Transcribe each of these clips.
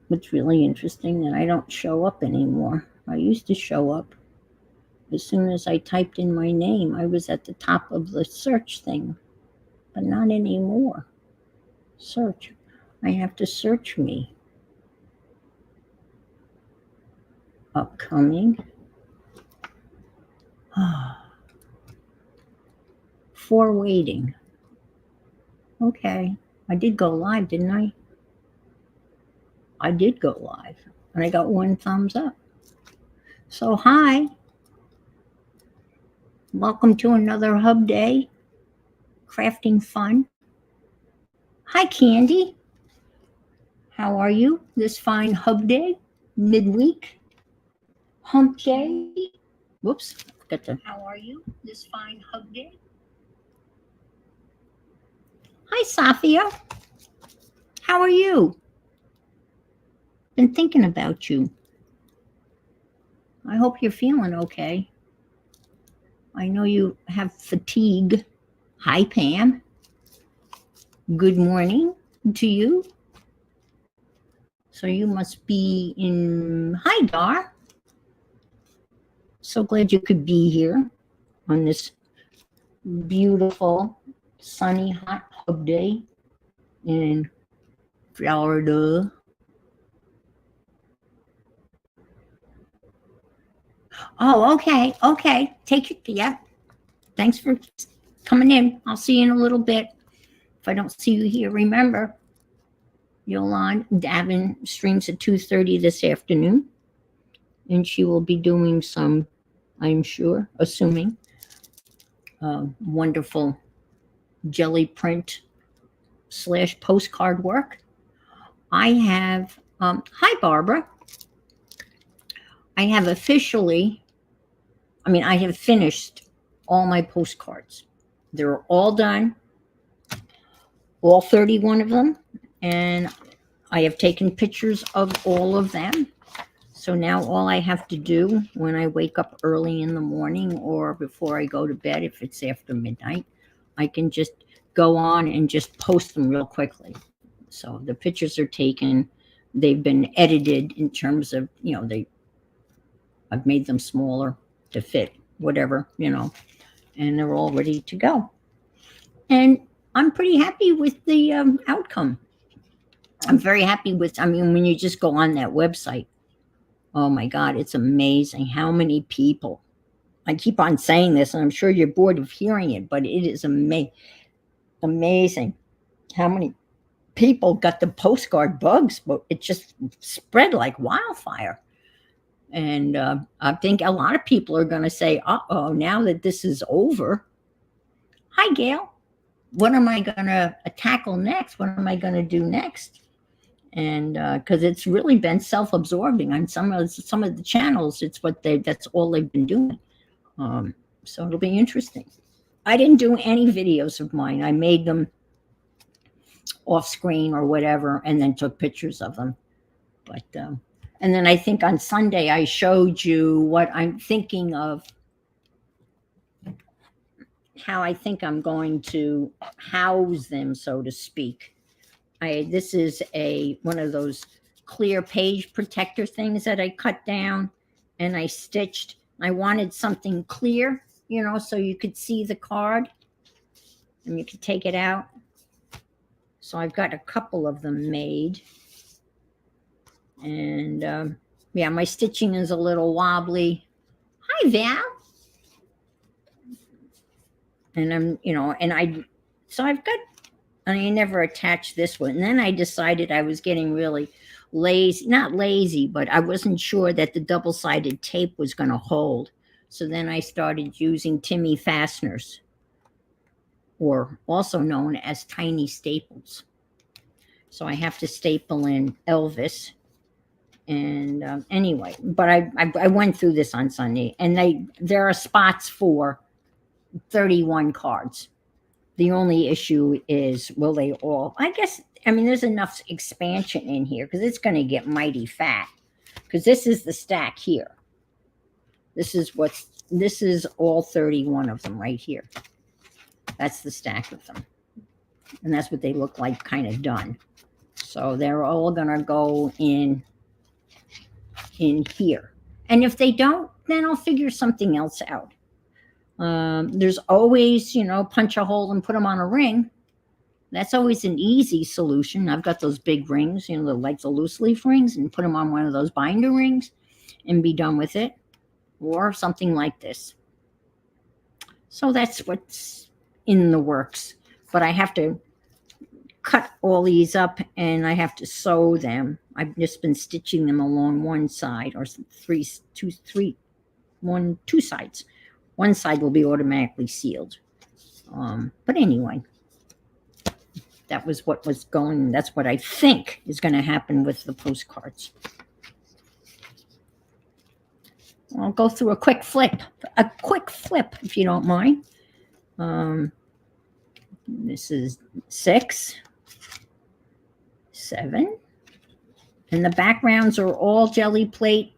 What's really interesting that I don't show up anymore. I used to show up. As soon as I typed in my name, I was at the top of the search thing, but not anymore. Search. I have to search me. Upcoming. For waiting. Okay. I did go live, didn't I? I did go live. And I got one thumbs up. So, hi. Welcome to another Hub Day. Crafting fun. Hi, Candy. How are you this fine Hub Day? Midweek? Hump Day? Whoops. Got the. How are you this fine Hub Day? Hi, Safia. How are you? Been thinking about you. I hope you're feeling okay. I know you have fatigue. Hi, Pam. Good morning to you. So you must be in. Hi, Dar. So glad you could be here on this beautiful, sunny, hot hub day in Florida. Oh, okay, okay. Take it. Yeah. Thanks for coming in. I'll see you in a little bit. If I don't see you here, remember, Yolande Davin streams at 2:30 this afternoon, and she will be doing some, I'm sure, assuming, wonderful jelly print / postcard work. I have, hi, Barbara. I have officially, I have finished all my postcards. They're all done, all 31 of them, and I have taken pictures of all of them. So now all I have to do when I wake up early in the morning or before I go to bed, if it's after midnight, I can just go on and just post them real quickly. So the pictures are taken, they've been edited in terms of, I've made them smaller to fit whatever, and they're all ready to go. And I'm pretty happy with the outcome. I'm very happy with, when you just go on that website, oh my God, it's amazing how many people. I keep on saying this, and I'm sure you're bored of hearing it, but it is amazing how many people got the postcard bugs, but it just spread like wildfire. And I think a lot of people are going to say, uh-oh, now that this is over. Hi, Gail. What am I going to tackle next? What am I going to do next? And because it's really been self-absorbing on some of the channels, that's all they've been doing. So it'll be interesting. I didn't do any videos of mine. I made them off screen or whatever, and then took pictures of them. But and then I think on Sunday I showed you what I'm thinking of, how I think I'm going to house them, so to speak. This is one of those clear page protector things that I cut down and I stitched. I wanted something clear, so you could see the card and you could take it out. So I've got a couple of them made. And yeah, my stitching is a little wobbly. Hi, Val. And so I've got, and I never attached this one. And then I decided I was getting really lazy, not lazy, but I wasn't sure that the double-sided tape was going to hold. So then I started using Timmy fasteners, or also known as tiny staples. So I have to staple in Elvis. And anyway, but I went through this on Sunday, and there are spots for 31 cards. The only issue is, will they all, I guess, there's enough expansion in here because it's going to get mighty fat, because this is the stack here. This is all 31 of them right here. That's the stack of them. And that's what they look like kind of done. So they're all going to go in here. And if they don't, then I'll figure something else out. There's always, punch a hole and put them on a ring. That's always an easy solution. I've got those big rings, like the loose leaf rings, and put them on one of those binder rings and be done with it. Or something like this. So that's what's in the works. But I have to cut all these up and I have to sew them. I've just been stitching them along one side, or two sides. One side will be automatically sealed. But anyway, that was what was going. That's what I think is going to happen with the postcards. I'll go through a quick flip, if you don't mind. This is 6, 7, and the backgrounds are all jelly plate.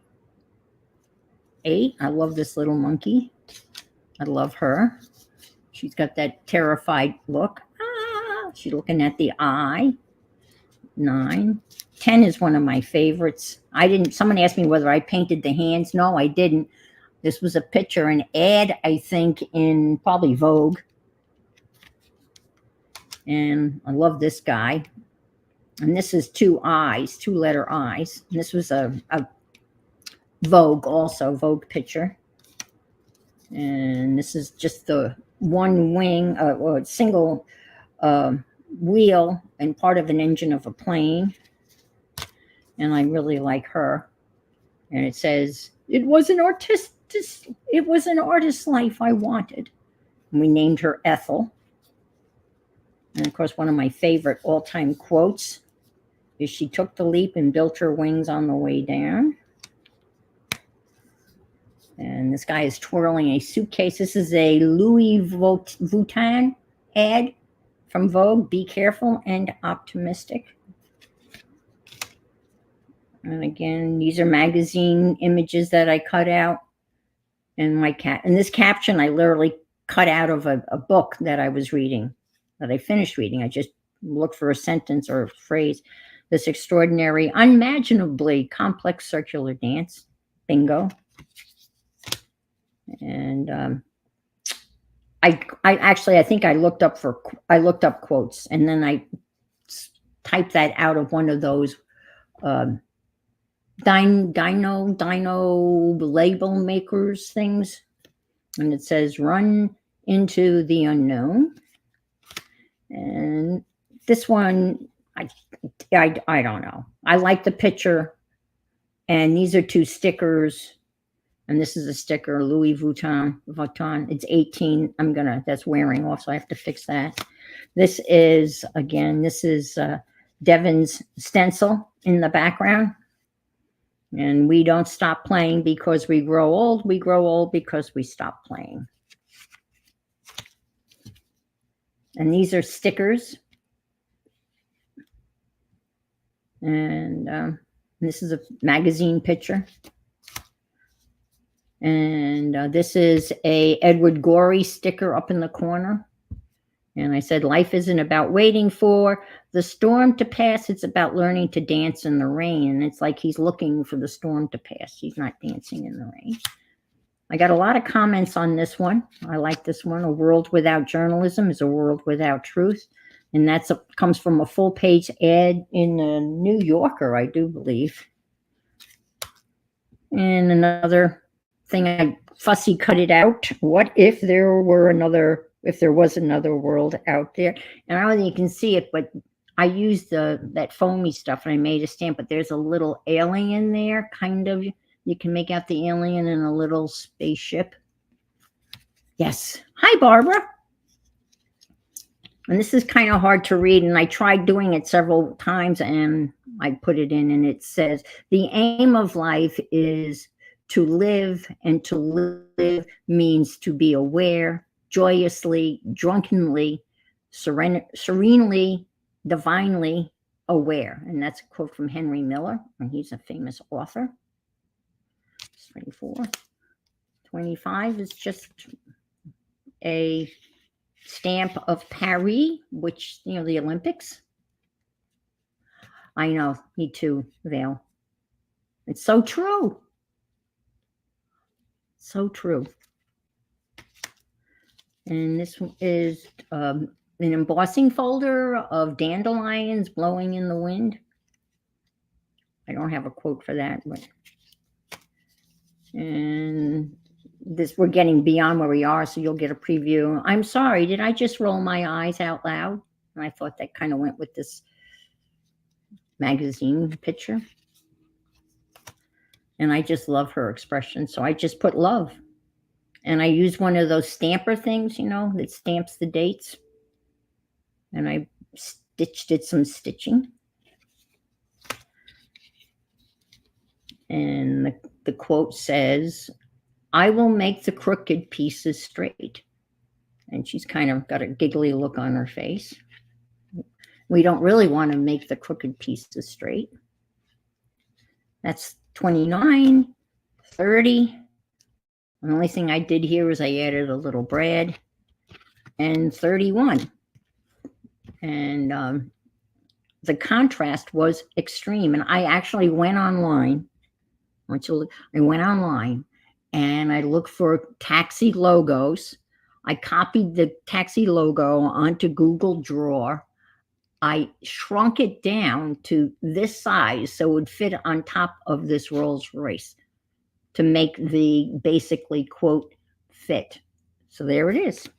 8. I love this little monkey. I love her. She's got that terrified look. She's looking at the eye. 9. 10 is one of my favorites. Someone asked me whether I painted the hands. No, I didn't. This was a picture, an ad, I think, in probably Vogue. And I love this guy. And this is 2 eyes, 2-letter eyes. And this was a Vogue also, Vogue picture. And this is just the one wing, or single wheel and part of an engine of a plane. And I really like her. And it says, it was an artist's life I wanted. And we named her Ethel. And of course, one of my favorite all-time quotes is, she took the leap and built her wings on the way down. And this guy is twirling a suitcase. This is a Louis Vuitton ad from Vogue. Be careful and optimistic. And again, these are magazine images that I cut out. And this caption I literally cut out of a book that I was reading, that I finished reading. I just looked for a sentence or a phrase. This extraordinary, unimaginably complex circular dance. Bingo. And I think I looked up quotes, and then I typed that out of one of those Dino label makers things, and it says run into the unknown. And this one, I don't know. I like the picture, and these are 2 stickers, and this is a sticker, Louis Vuitton. It's 18. That's wearing off, so I have to fix that. This is Devin's stencil in the background. And we don't stop playing because we grow old. We grow old because we stop playing. And these are stickers. And this is a magazine picture. And this is a Edward Gorey sticker up in the corner. And I said, life isn't about waiting for the storm to pass. It's about learning to dance in the rain. And it's like he's looking for the storm to pass. He's not dancing in the rain. I got a lot of comments on this one. I like this one. A world without journalism is a world without truth. And that comes from a full-page ad in the New Yorker, I do believe. And another thing, I fussy cut it out. What if there was another world out there? And I don't think you can see it, but I used that foamy stuff and I made a stamp, but there's a little alien there, kind of. You can make out the alien in a little spaceship. Yes. Hi, Barbara. And this is kind of hard to read, and I tried doing it several times, and I put it in, and it says, the aim of life is to live, and to live means to be aware, joyously, drunkenly, serenely, divinely aware. And that's a quote from Henry Miller, and he's a famous author. 24. 25 is just a stamp of Paris, which, the Olympics. I know, me too, Vale. It's so true. So true. And this is an embossing folder of dandelions blowing in the wind. I don't have a quote for that, but and this, we're getting beyond where we are, so you'll get a preview. I'm sorry, did I just roll my eyes out loud? And I thought that kind of went with this magazine picture. And I just love her expression, so I just put love. And I use one of those stamper things, you know, that stamps the dates. And I did some stitching. And the quote says, "I will make the crooked pieces straight." And she's kind of got a giggly look on her face. We don't really want to make the crooked pieces straight. That's 29, 30. The only thing I did here was I added a little brad, and 31. And the contrast was extreme. And I actually went online. I went online and I looked for taxi logos. I copied the taxi logo onto Google Draw. I shrunk it down to this size so it would fit on top of this Rolls Royce to make the basically quote fit. So there it is.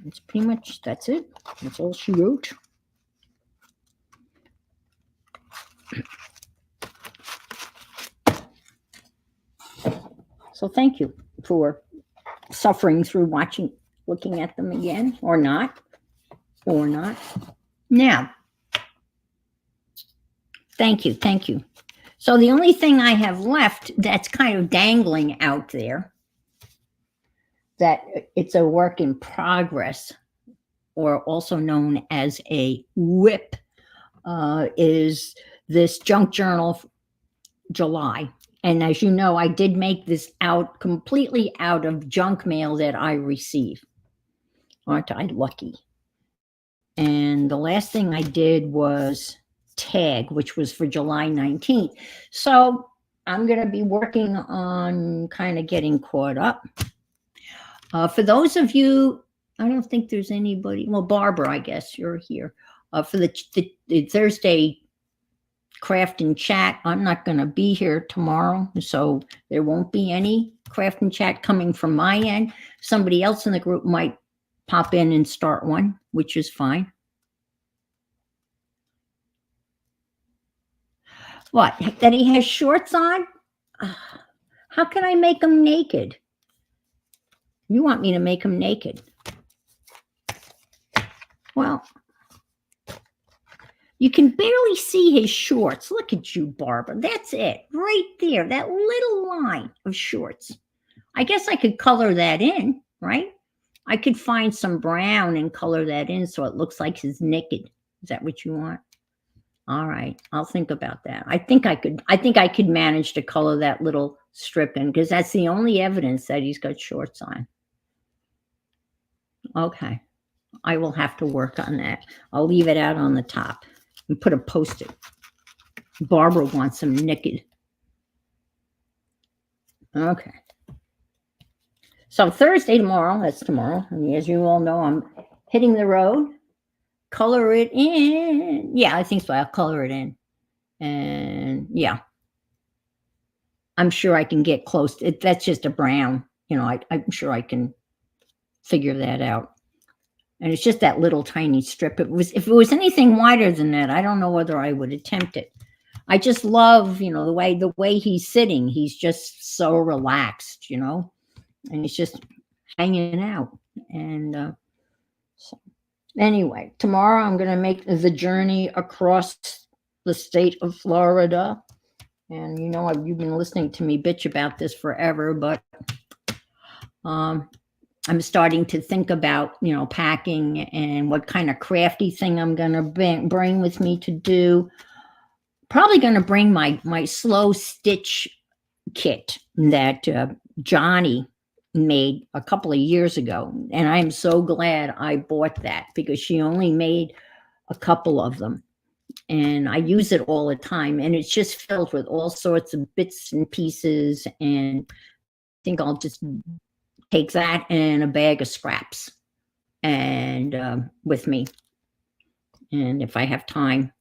It's pretty much, that's it. That's all she wrote. So thank you for suffering through looking at them again, or not. Now, thank you. So the only thing I have left that's kind of dangling out there, that it's a work in progress, or also known as a WIP, is this Junk Journal July. And as you know, I did make this completely out of junk mail that I receive. Aren't I lucky? And the last thing I did was tag, which was for July 19th. So I'm going to be working on kind of getting caught up. For those of you, I don't think there's anybody. Well, Barbara, I guess you're here. For the Thursday craft and chat, I'm not going to be here tomorrow, so there won't be any craft and chat coming from my end. Somebody else in the group might pop in and start one, which is fine. What? That he has shorts on? How can I make him naked? You want me to make him naked? Well, you can barely see his shorts. Look at you, Barbara. That's it. Right there. That little line of shorts. I guess I could color that in, right? I could find some brown and color that in so it looks like he's naked. Is that what you want? All right. I'll think about that. I think I could manage to color that little strip in, because that's the only evidence that he's got shorts on. Okay. I will have to work on that. I'll leave it out on the top and put a post-it. Barbara wants him naked. Okay. So Thursday, tomorrow, that's tomorrow. And as you all know, I'm hitting the road. Color it in. Yeah, I think so. I'll color it in. And yeah, I'm sure I can get close. That's just a brown. You know, I'm sure I can figure that out. And it's just that little tiny strip. If it was anything wider than that, I don't know whether I would attempt it. I just love, you know, the way he's sitting. He's just so relaxed, you know, and he's just hanging out. And so anyway, tomorrow I'm going to make the journey across the state of Florida. And, you know, you've been listening to me bitch about this forever, but I'm starting to think about, you know, packing and what kind of crafty thing I'm going to bring with me to do. Probably going to bring my slow stitch kit that Johnny made a couple of years ago. And I'm so glad I bought that, because she only made a couple of them. and I use it all the time, and it's just filled with all sorts of bits and pieces, and I think I'll just take that and a bag of scraps and with me, and if I have time.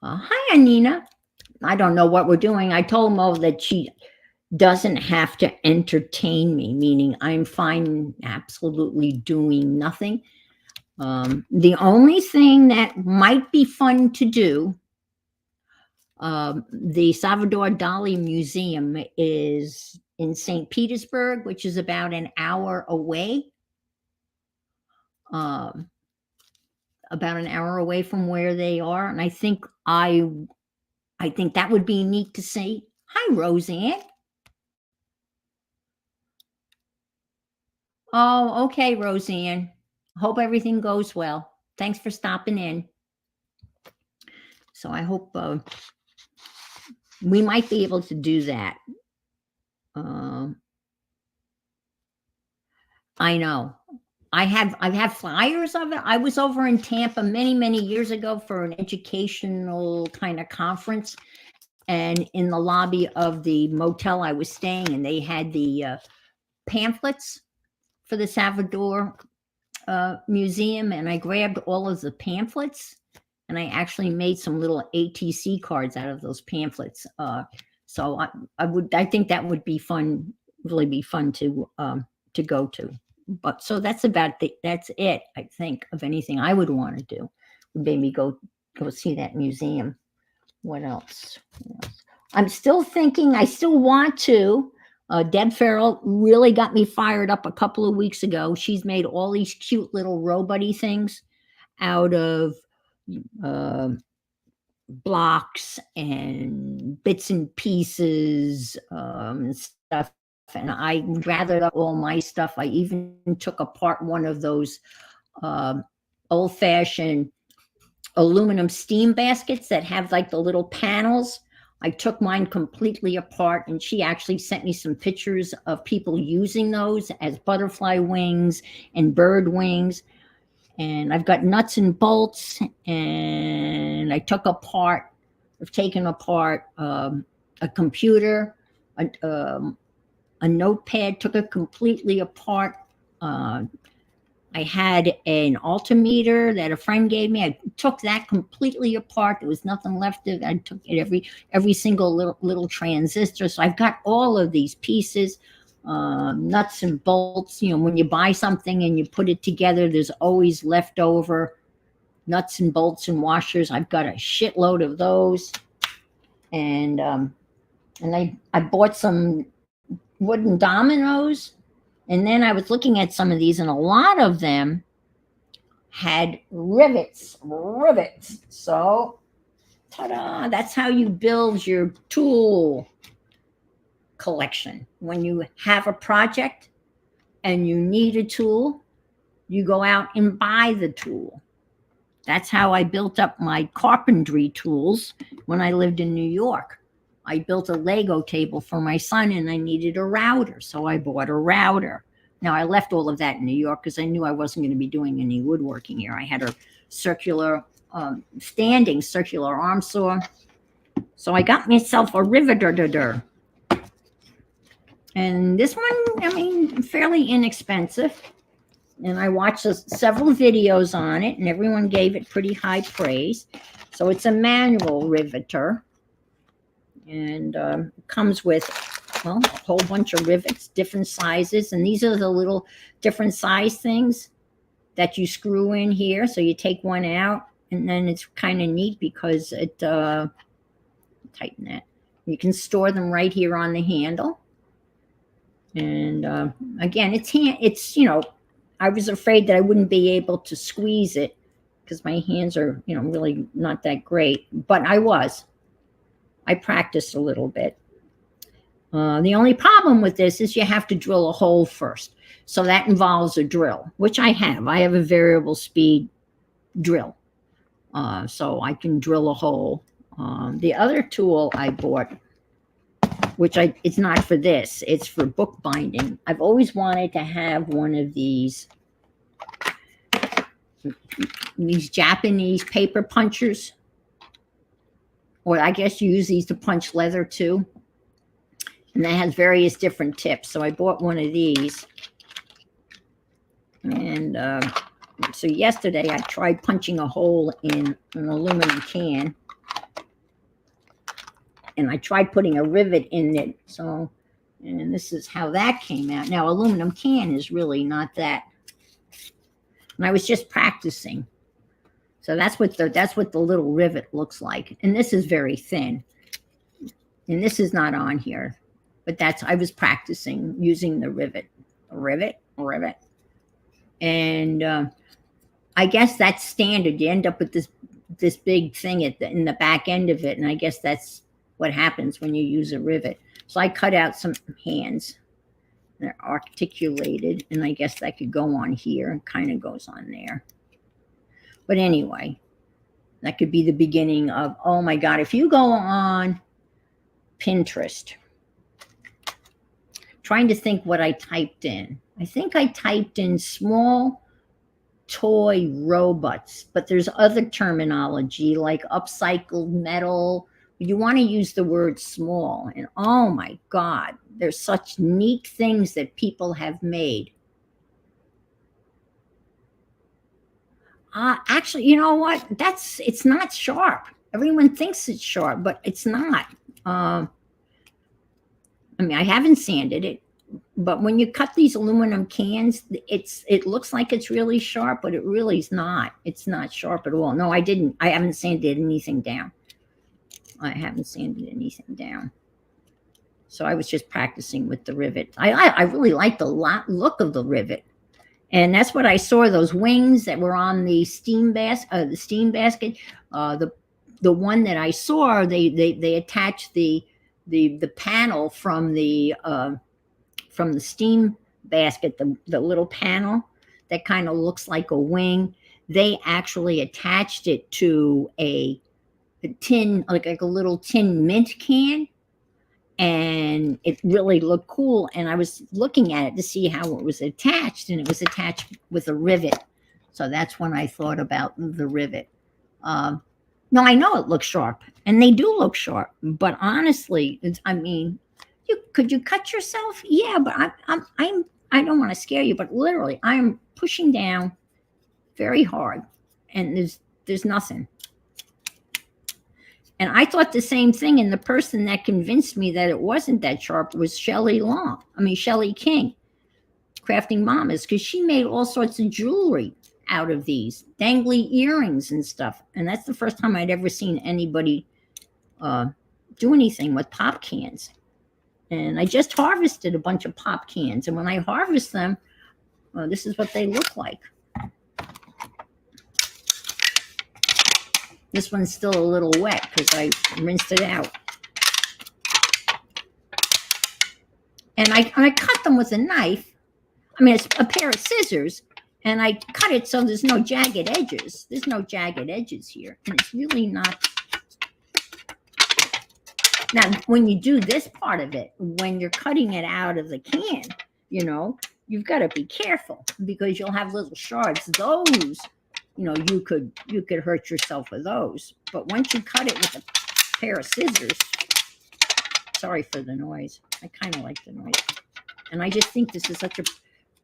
Hi, Anina. I don't know what we're doing. I told Mo that she doesn't have to entertain me, meaning I'm fine absolutely doing nothing. The only thing that might be fun to do, the Salvador Dali Museum is in St. Petersburg, which is about an hour away. About an hour away from where they are, and I think that would be neat to see. Hi, Roseanne. Oh, okay, Roseanne. Hope everything goes well. Thanks for stopping in. So I hope we might be able to do that. I know. I've had flyers of it. I was over in Tampa many years ago for an educational kind of conference, and in the lobby of the motel I was staying in, they had the pamphlets for the Salvador Museum, and I grabbed all of the pamphlets, and I actually made some little ATC cards out of those pamphlets. So I think that would be fun, really be fun to go to. But so that's that's it, I think, of anything I would want to do. Would maybe go see that museum. What else? I'm still thinking, I still want to. Deb Farrell really got me fired up a couple of weeks ago. She's made all these cute little robuddy things out of blocks and bits and pieces and stuff. And I gathered up all my stuff. I even took apart one of those old-fashioned aluminum steam baskets that have like the little panels. I took mine completely apart, and she actually sent me some pictures of people using those as butterfly wings and bird wings. And I've got nuts and bolts, and I've taken apart a computer, a notepad, took it completely apart. I had an altimeter that a friend gave me. I took that completely apart. There was nothing left of it. I took it every single little transistor. So I've got all of these pieces, nuts and bolts. You know, when you buy something and you put it together, there's always leftover nuts and bolts and washers. I've got a shitload of those. And I bought some wooden dominoes. And then I was looking at some of these, and a lot of them had rivets. So, ta-da, that's how you build your tool collection. When you have a project and you need a tool, you go out and buy the tool. That's how I built up my carpentry tools when I lived in New York. I built a Lego table for my son, and I needed a router, so I bought a router. Now, I left all of that in New York because I knew I wasn't going to be doing any woodworking here. I had a standing circular arm saw, so I got myself a riveter. And this one, I mean, fairly inexpensive. And I watched several videos on it, and everyone gave it pretty high praise. So it's a manual riveter. And it comes with, well, a whole bunch of rivets, different sizes. And these are the little different size things that you screw in here. So you take one out, and then it's kind of neat because it, tighten that. You can store them right here on the handle. And again, it's, you know, I was afraid that I wouldn't be able to squeeze it because my hands are, you know, really not that great. But I practiced a little bit. The only problem with this is you have to drill a hole first. So that involves a drill, which I have. I have a variable speed drill. So I can drill a hole. The other tool I bought, which it's not for this, it's for bookbinding. I've always wanted to have one of these Japanese paper punchers. or I guess you use these to punch leather too. And that has various different tips. So I bought one of these. And so yesterday I tried punching a hole in an aluminum can. And I tried putting a rivet in it. So, and this is how that came out. Now, aluminum can is really not that. And I was just practicing. So that's what the little rivet looks like. And this is very thin. And this is not on here. But I was practicing using the rivet. Rivet. And I guess that's standard. You end up with this big thing in the back end of it. And I guess that's what happens when you use a rivet. So I cut out some hands. They're articulated. And I guess that could go on here and kind of goes on there. But anyway, that could be the beginning of, oh my God, if you go on Pinterest, trying to think what I typed in. I think I typed in small toy robots, but there's other terminology like upcycled metal. You want to use the word small. And oh my God, there's such neat things that people have made. Actually, you know what? It's not sharp. Everyone thinks it's sharp, but it's not. I mean, I haven't sanded it, but when you cut these aluminum cans, it looks like it's really sharp, but it really is not. It's not sharp at all. No, I haven't sanded anything down. So I was just practicing with the rivet. I really like the look of the rivet. And that's what I saw, those wings that were on the steam basket. The one that I saw, they attached the panel from the steam basket, the little panel that kind of looks like a wing. They actually attached it to a tin, like a little tin mint can. And it really looked cool. And I was looking at it to see how it was attached, and it was attached with a rivet. So that's when I thought about the rivet. No, I know it looks sharp, and they do look sharp. But honestly, I mean, could you cut yourself? Yeah, but I don't want to scare you, but literally, I'm pushing down very hard, and there's nothing. And I thought the same thing, and the person that convinced me that it wasn't that sharp was Shelley King, Crafting Mamas, because she made all sorts of jewelry out of these, dangly earrings and stuff. And that's the first time I'd ever seen anybody do anything with pop cans. And I just harvested a bunch of pop cans. And when I harvest them, this is what they look like. This one's still a little wet because I rinsed it out. And I cut them with a knife. I mean, it's a pair of scissors. And I cut it so there's no jagged edges. There's no jagged edges here. And it's really not. Now, when you do this part of it, when you're cutting it out of the can, you know, you've got to be careful because you'll have little shards. Those, you know, you could hurt yourself with those. But once you cut it with a pair of scissors, sorry for the noise. I kind of like the noise. And I just think this is such a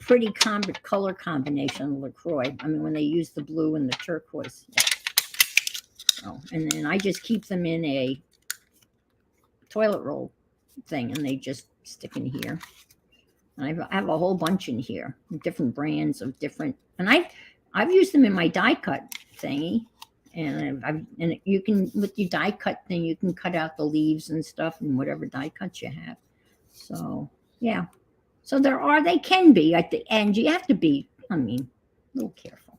pretty color combination, LaCroix. I mean, when they use the blue and the turquoise. Yeah. So, and then I just keep them in a toilet roll thing, and they just stick in here. And I have a whole bunch in here, different brands of different, and I've used them in my die cut thingy, and you can, with your die cut thing, you can cut out the leaves and stuff and whatever die cuts you have. So yeah, so they can be at the end. You have to be, I mean, a little careful.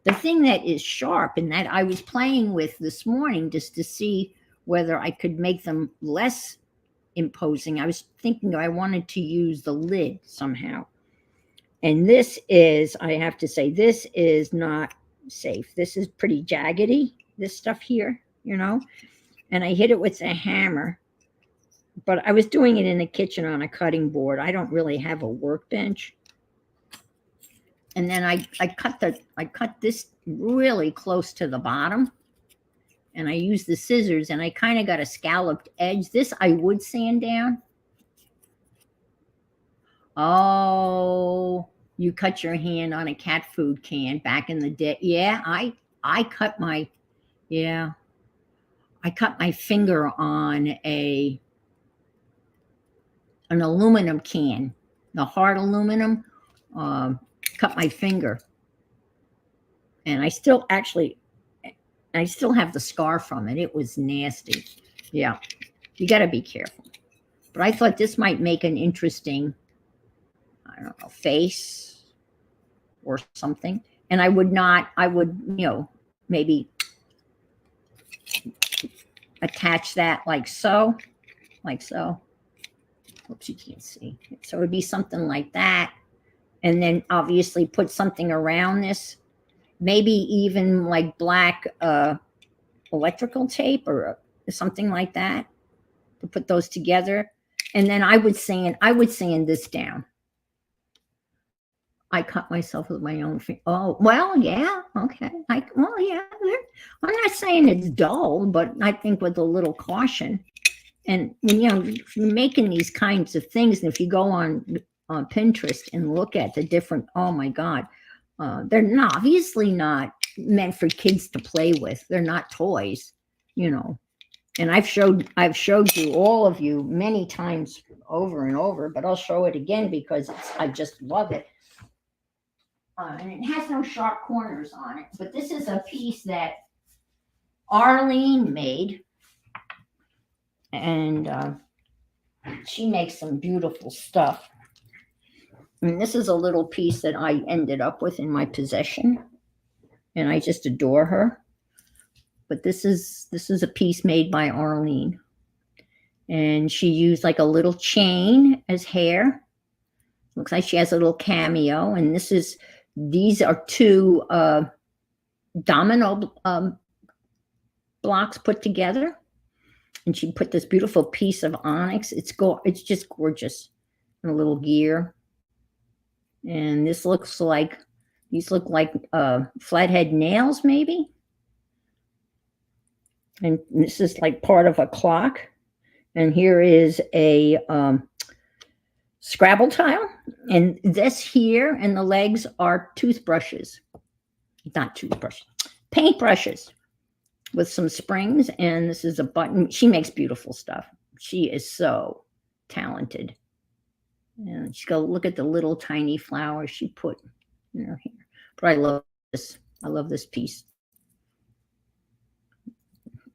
The thing that is sharp and that I was playing with this morning just to see whether I could make them less imposing. I was thinking I wanted to use the lid somehow. And this is, I have to say, this is not safe. This is pretty jaggedy, this stuff here, you know. And I hit it with a hammer. But I was doing it in the kitchen on a cutting board. I don't really have a workbench. And then I cut this really close to the bottom. and I used the scissors and I kind of got a scalloped edge. This I would sand down. Oh, you cut your hand on a cat food can back in the day. Yeah, I cut my, yeah, I cut my finger on an aluminum can, the hard aluminum, cut my finger. And I still have the scar from it. It was nasty. Yeah, you got to be careful. But I thought this might make an interesting, I don't know, face or something. And I would, maybe attach that like so. Oops, you can't see. So it would be something like that. And then obviously put something around this, maybe even like black electrical tape or something like that to put those together. And then I would sand this down. I cut myself with my own finger. Oh, well, yeah, okay. Yeah. I'm not saying it's dull, but I think with a little caution. And when you're making these kinds of things, and if you go on Pinterest and look at the different, oh my God, they're obviously not meant for kids to play with. They're not toys, And I've showed you, all of you, many times over and over, but I'll show it again because I just love it. And it has no sharp corners on it, but this is a piece that Arlene made. And she makes some beautiful stuff. And this is a little piece that I ended up with in my possession. And I just adore her. But this is a piece made by Arlene. And she used like a little chain as hair. Looks like she has a little cameo. And these are two domino blocks put together. And she put this beautiful piece of onyx. It's just gorgeous. And a little gear. And these look like flathead nails, maybe. And this is like part of a clock. And here is a Scrabble tile. And this here and the legs are toothbrushes. Not toothbrushes, paintbrushes with some springs. And this is a button. She makes beautiful stuff. She is so talented. And she's got, look at the little tiny flowers she put in her hair. But I love this. I love this piece.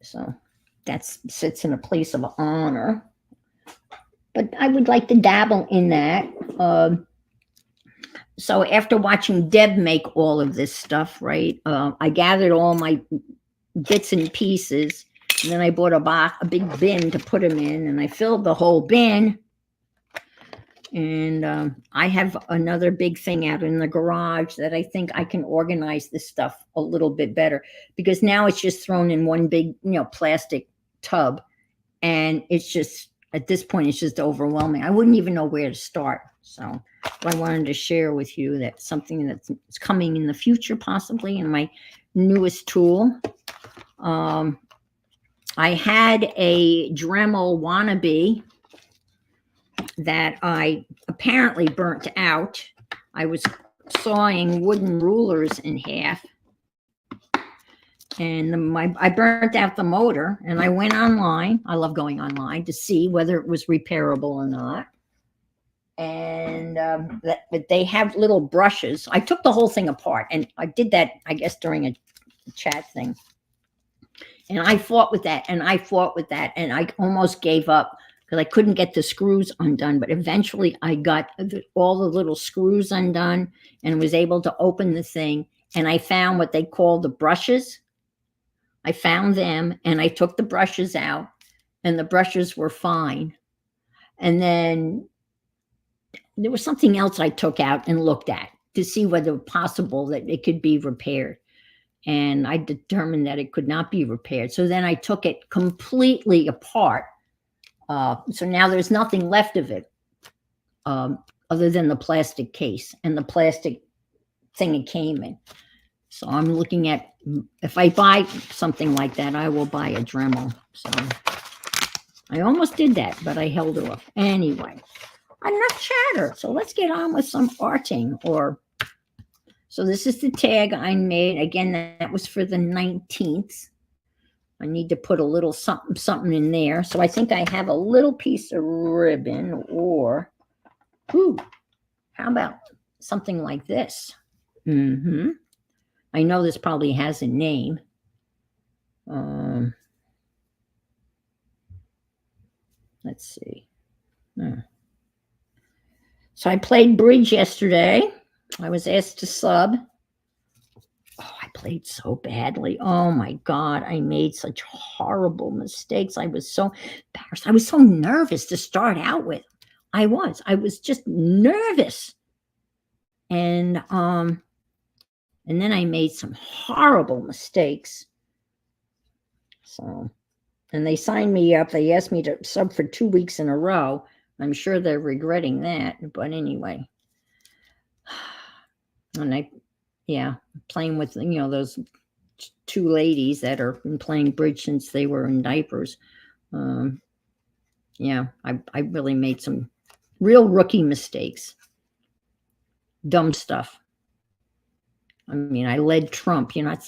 So that sits in a place of honor. But I would like to dabble in that. So after watching Deb make all of this stuff, right, I gathered all my bits and pieces. And then I bought a big bin to put them in. And I filled the whole bin. And I have another big thing out in the garage that I think I can organize this stuff a little bit better, because now it's just thrown in one big, plastic tub. And it's just, at this point, it's just overwhelming. I wouldn't even know where to start. So I wanted to share with you that something that's coming in the future, possibly in my newest tool. I had a Dremel wannabe that I apparently burnt out. I was sawing wooden rulers in half, and I burnt out the motor, and I went online. I love going online to see whether it was repairable or not. And but they have little brushes. I took the whole thing apart, and I did that, I guess, during a chat thing. And I fought with that, and I almost gave up, because I couldn't get the screws undone. But eventually I got all the little screws undone and was able to open the thing. And I found what they call the brushes. I found them, and I took the brushes out, and the brushes were fine. And then there was something else I took out and looked at to see whether it was possible that it could be repaired. And I determined that it could not be repaired. So then I took it completely apart. So now there's nothing left of it other than the plastic case and the plastic thing it came in. So I'm looking at if I buy something like that, I will buy a Dremel. So I almost did that, but I held off. Anyway, enough chatter. So let's get on with some arting. So this is the tag I made. Again, that was for the 19th. I need to put a little something in there. So I think I have a little piece of ribbon, or, how about something like this? I know this probably has a name. Let's see. So I played bridge yesterday. I was asked to sub. Oh, I played so badly. Oh my God. I made such horrible mistakes. I was so embarrassed. I was so nervous to start out with. I was just nervous. And then I made some horrible mistakes. So, and they signed me up. They asked me to sub for 2 weeks in a row. I'm sure they're regretting that. But anyway. And playing with, those 2 ladies that are been playing bridge since they were in diapers. I really made some real rookie mistakes. Dumb stuff. I mean, I led Trump, I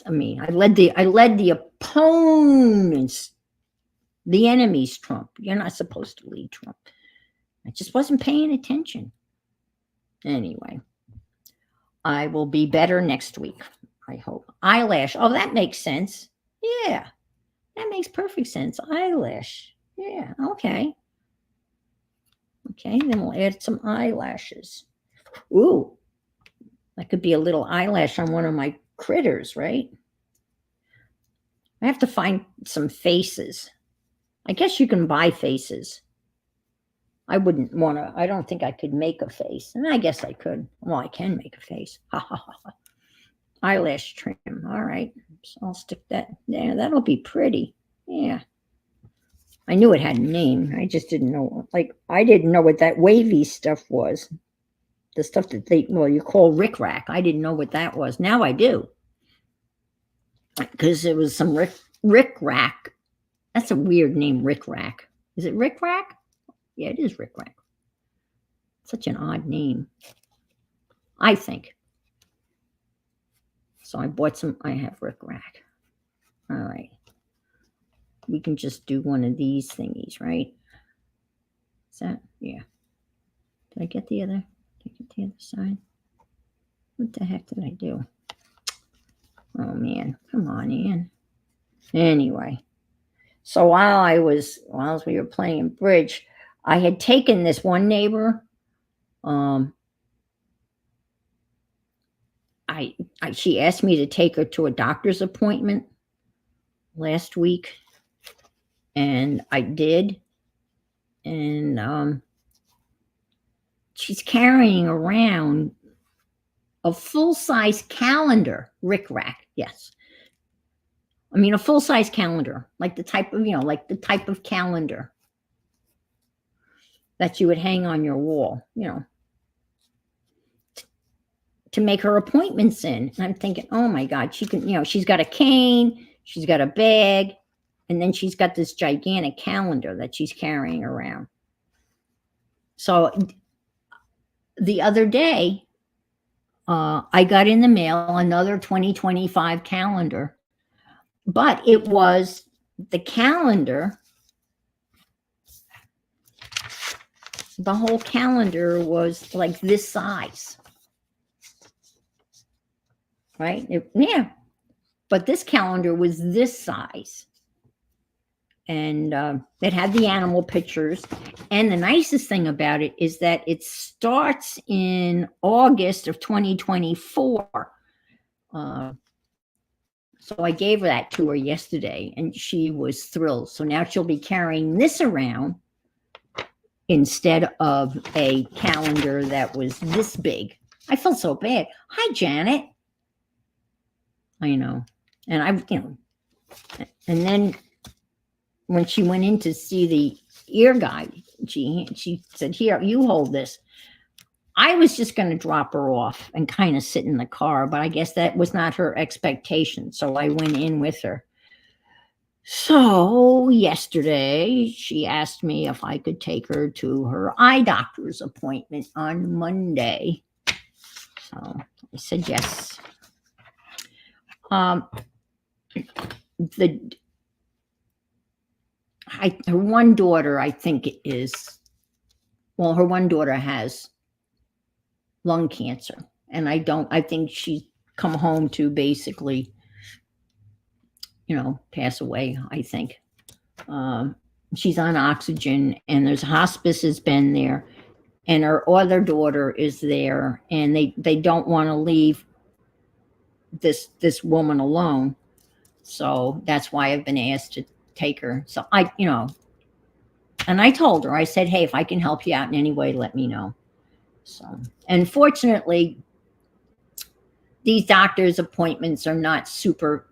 led the opponents, the enemy's Trump. You're not supposed to lead Trump. I just wasn't paying attention. Anyway, I will be better next week, I hope. Eyelash. Oh, that makes sense. Yeah, that makes perfect sense. Eyelash. Yeah, okay. Okay, then we'll add some eyelashes. Ooh, that could be a little eyelash on one of my critters, right? I have to find some faces. I guess you can buy faces. I wouldn't want to, I don't think I could make a face. And I guess I could. Well, I can make a face. Eyelash trim. All right. So I'll stick that there. That'll be pretty. Yeah. I knew it had a name. I just didn't know. I didn't know what that wavy stuff was. The stuff that you call rickrack. I didn't know what that was. Now I do. Because it was some rickrack. That's a weird name, rickrack. Is it rickrack? Yeah, it is rickrack. Such an odd name, I think. So I bought some. I have rickrack. All right. We can just do one of these thingies, right? Is that? Yeah. Did I get the other? Did I get the other side? What the heck did I do? Oh man, come on, Ian. Anyway, so while we were playing bridge, I had taken this one neighbor. She asked me to take her to a doctor's appointment last week, and I did. And she's carrying around a full-size calendar, rickrack. Yes, I mean a full-size calendar, like the type of calendar that you would hang on your wall, to make her appointments in. And I'm thinking, oh my God, she can, she's got a cane, she's got a bag, and then she's got this gigantic calendar that she's carrying around. So the other day, I got in the mail another 2025 calendar, but it was the calendar. The whole calendar was like this size, right? But this calendar was this size. And it had the animal pictures. And the nicest thing about it is that it starts in August of 2024. So I gave that to her yesterday, and she was thrilled. So now she'll be carrying this around instead of a calendar that was this big. I felt so bad. Hi, Janet. I know. And and then when she went in to see the ear guy, she said, here, you hold this. I was just going to drop her off and kind of sit in the car, but I guess that was not her expectation. So I went in with her. So yesterday, she asked me if I could take her to her eye doctor's appointment on Monday. So I said yes. The her one daughter, I think it is. Well, her one daughter has lung cancer, and I think she's come home to basically, pass away, I think. She's on oxygen, and there's hospice has been there, and her other daughter is there, and they don't want to leave this woman alone. So that's why I've been asked to take her. So and I told her, I said, hey, if I can help you out in any way, let me know. So, and fortunately, these doctor's appointments are not super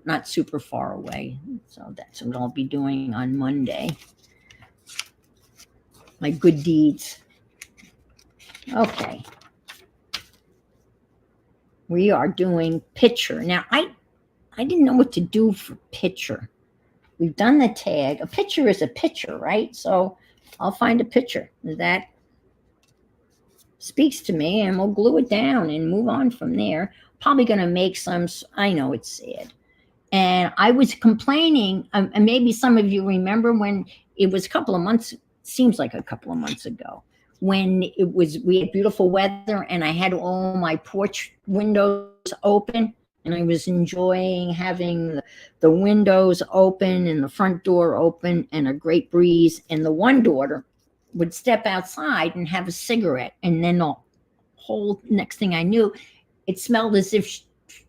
far away. So that's what I'll be doing on Monday. My good deeds. Okay. We are doing picture. Now, I didn't know what to do for picture. We've done the tag. A picture is a picture, right? So I'll find a picture that speaks to me, and we'll glue it down and move on from there. Probably going to make some, I know it's sad. And I was complaining, and maybe some of you remember when it was a couple of months, seems like a couple of months ago, when we had beautiful weather and I had all my porch windows open, and I was enjoying having the windows open and the front door open and a great breeze. And the one daughter would step outside and have a cigarette, and then the whole next thing I knew, it smelled as if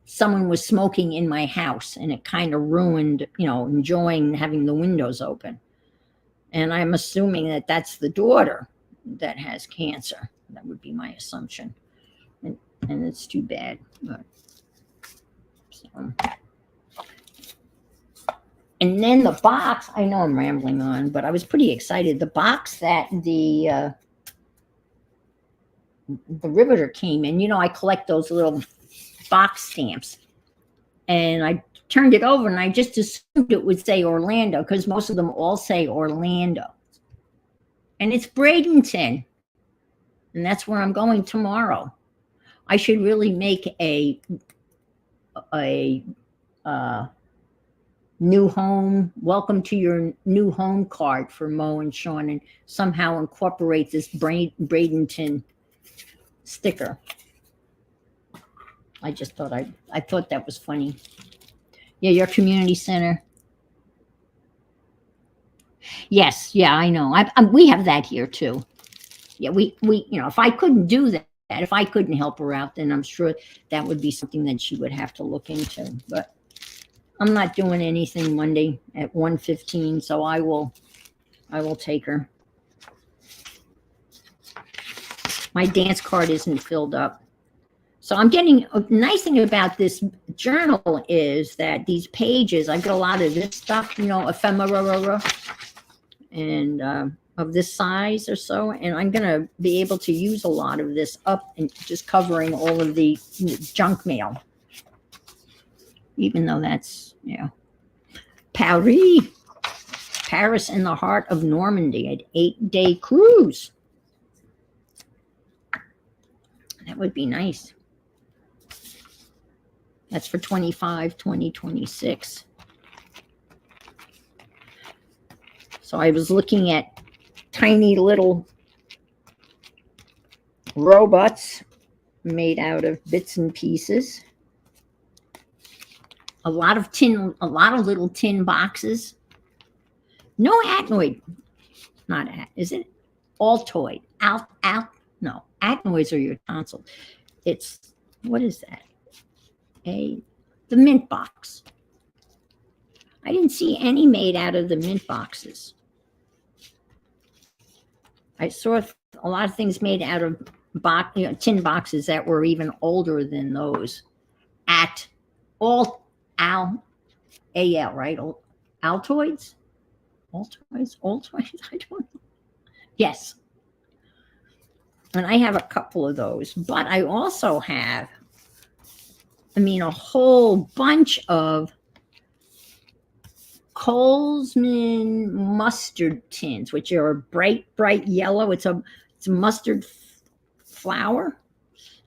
someone was smoking in my house, and it kind of ruined, enjoying having the windows open. And I'm assuming that that's the daughter that has cancer. That would be my assumption. And it's too bad. But, so. And then the box, I know I'm rambling on, but I was pretty excited. The box that the Riveter came in, I collect those little box stamps. And I turned it over, and I just assumed it would say Orlando, because most of them all say Orlando. And it's Bradenton. And that's where I'm going tomorrow. I should really make a new home, welcome to your new home card for Mo and Sean, and somehow incorporate this Bradenton sticker. I just thought I thought that was funny. Yeah, your community center. Yes, yeah, I know. We have that here too. Yeah, we if I couldn't do that, if I couldn't help her out, then I'm sure that would be something that she would have to look into. But I'm not doing anything Monday at 1:15, so I will take her. My dance card isn't filled up. So I'm getting, a nice thing about this journal is that these pages, I get a lot of this stuff, ephemera, and of this size or so. And I'm going to be able to use a lot of this up and just covering all of the junk mail. Even though that's, Paris in the heart of Normandy, an 8-day cruise. That would be nice. That's for 2026. So I was looking at tiny little robots made out of bits and pieces. A lot of little tin boxes. No Adenoid. Not is it? Altoid. No, Adenoids are your tonsils. It's, what is that? The mint box. I didn't see any made out of the mint boxes. I saw a lot of things made out of tin boxes that were even older than those. Right? Altoids? Altoids? I don't know. Yes. And I have a couple of those, but I also have, a whole bunch of Colesman mustard tins, which are a bright yellow. It's a mustard flour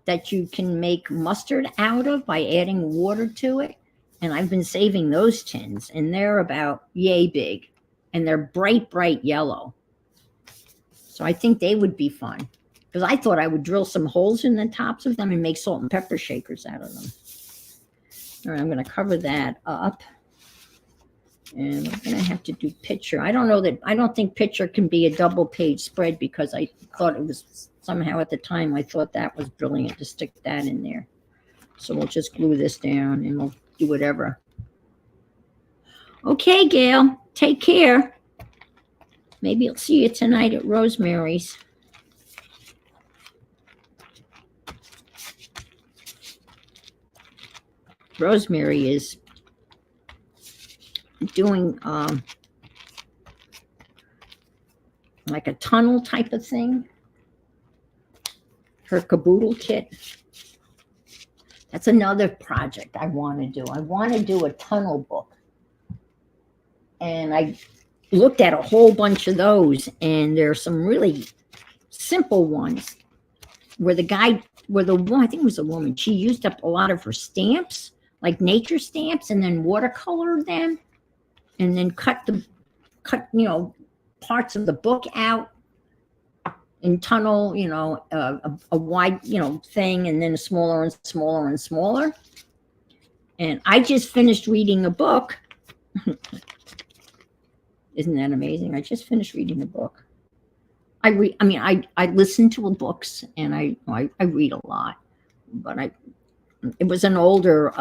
that you can make mustard out of by adding water to it. And I've been saving those tins, and they're about yay big, and they're bright yellow. So I think they would be fun, because I thought I would drill some holes in the tops of them and make salt and pepper shakers out of them. All right, I'm going to cover that up. And we're going to have to do picture. I don't think picture can be a double page spread, because I thought it was somehow at the time, I thought that was brilliant to stick that in there. So we'll just glue this down and we'll do whatever. Okay, Gail, take care. Maybe I'll see you tonight at Rosemary's. Rosemary is doing like a tunnel type of thing. Her caboodle kit. That's another project I want to do. I want to do a tunnel book. And I looked at a whole bunch of those, and there are some really simple ones where the one, I think it was a woman, she used up a lot of her stamps, like nature stamps, and then watercolored them, and then cut parts of the book out in tunnel, a wide, thing, and then smaller and smaller and smaller. And I just finished reading a book. Isn't that amazing? I just finished reading a book. I listen to books, and I read a lot, but it was an older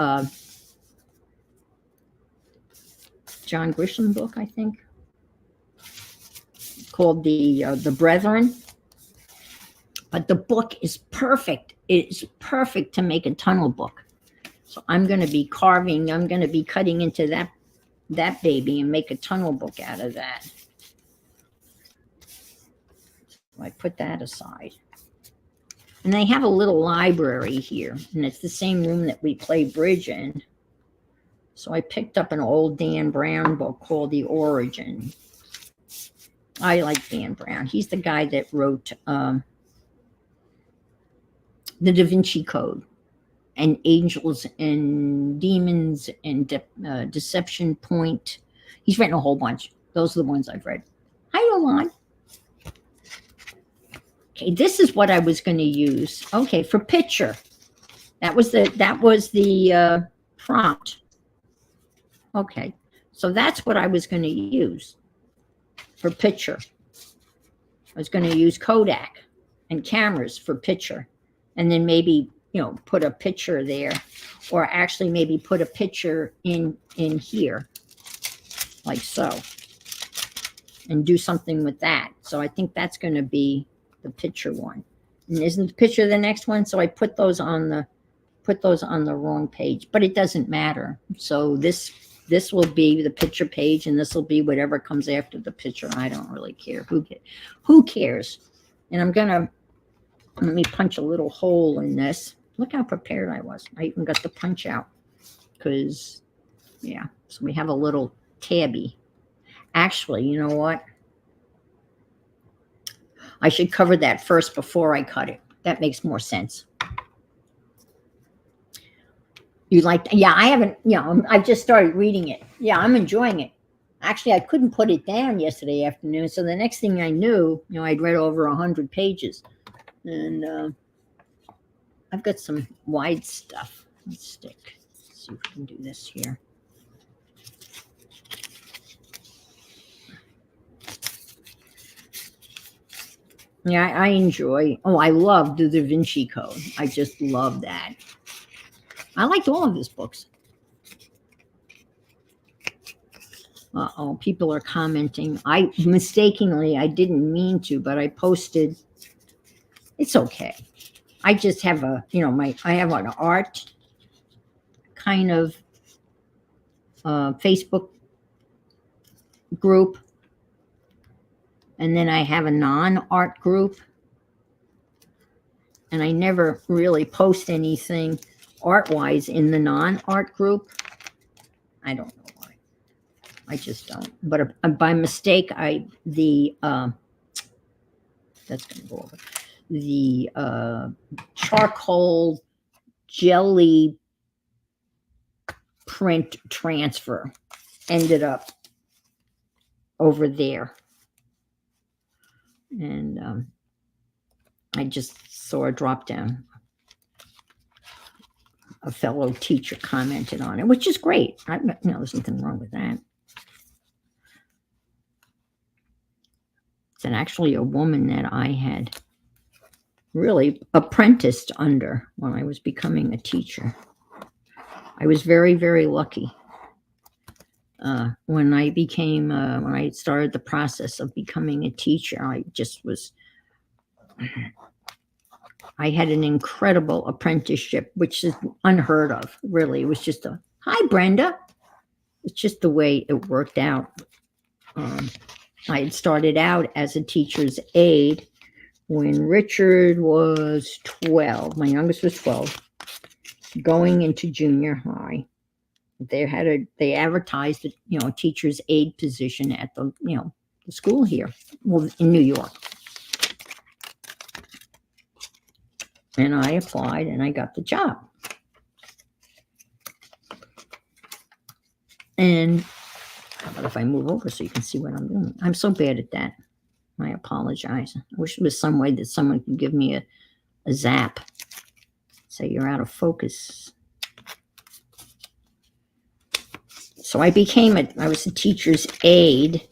John Grisham book, I think, called The Brethren. But the book is perfect. It's perfect to make a tunnel book. So I'm going to be carving. I'm going to be cutting into that baby and make a tunnel book out of that. So I put that aside. And they have a little library here, and it's the same room that we play bridge in. So I picked up an old Dan Brown book called The Origin. I like Dan Brown. He's the guy that wrote The Da Vinci Code and Angels and Demons and Deception Point. He's written a whole bunch. Those are the ones I've read. Hi, Yolande. Okay, this is what I was going to use. Okay, for picture. That was the prompt. Okay, so that's what I was going to use for picture. I was going to use Kodak and cameras for picture, and then maybe, put a picture there, or actually maybe put a picture in here, like so, and do something with that. So I think that's going to be the picture one. And isn't the picture the next one? So I put those on the wrong page, but it doesn't matter. So this will be the picture page, and this will be whatever comes after the picture. I don't really care. Who cares? And let me punch a little hole in this. Look how prepared I was. I even got the punch out, because, yeah. So we have a little tabby. Actually, you know what? I should cover that first before I cut it. That makes more sense. Yeah, I haven't, I've just started reading it. Yeah, I'm enjoying it. Actually, I couldn't put it down yesterday afternoon. So the next thing I knew, I'd read over 100 pages. And I've got some wide stuff. Let's stick. Let's see if we can do this here. Yeah, I enjoy. I love the Da Vinci Code. I just love that. I liked all of his books. People are commenting. I didn't mean to, but I posted. It's okay. I just have I have an art kind of Facebook group. And then I have a non-art group. and I never really post anything art-wise in the non-art group. I don't know why. I just don't. But by mistake, that's going to go over the charcoal jelly print transfer ended up over there. And I just saw a drop down. A fellow teacher commented on it, which is great. There's nothing wrong with that. It's actually a woman that I had really apprenticed under when I was becoming a teacher. I was very, very lucky. When I started the process of becoming a teacher, I had an incredible apprenticeship, which is unheard of, really. It was just hi, Brenda. It's just the way it worked out. I had started out as a teacher's aide when Richard was 12. My youngest was 12, going into junior high. They advertised a teacher's aide position at the school here, well, in New York. And I applied and I got the job. And how about if I move over so you can see what I'm doing? I'm so bad at that. I apologize. I wish there was some way that someone could give me a zap. Say you're out of focus. So I was a teacher's aide.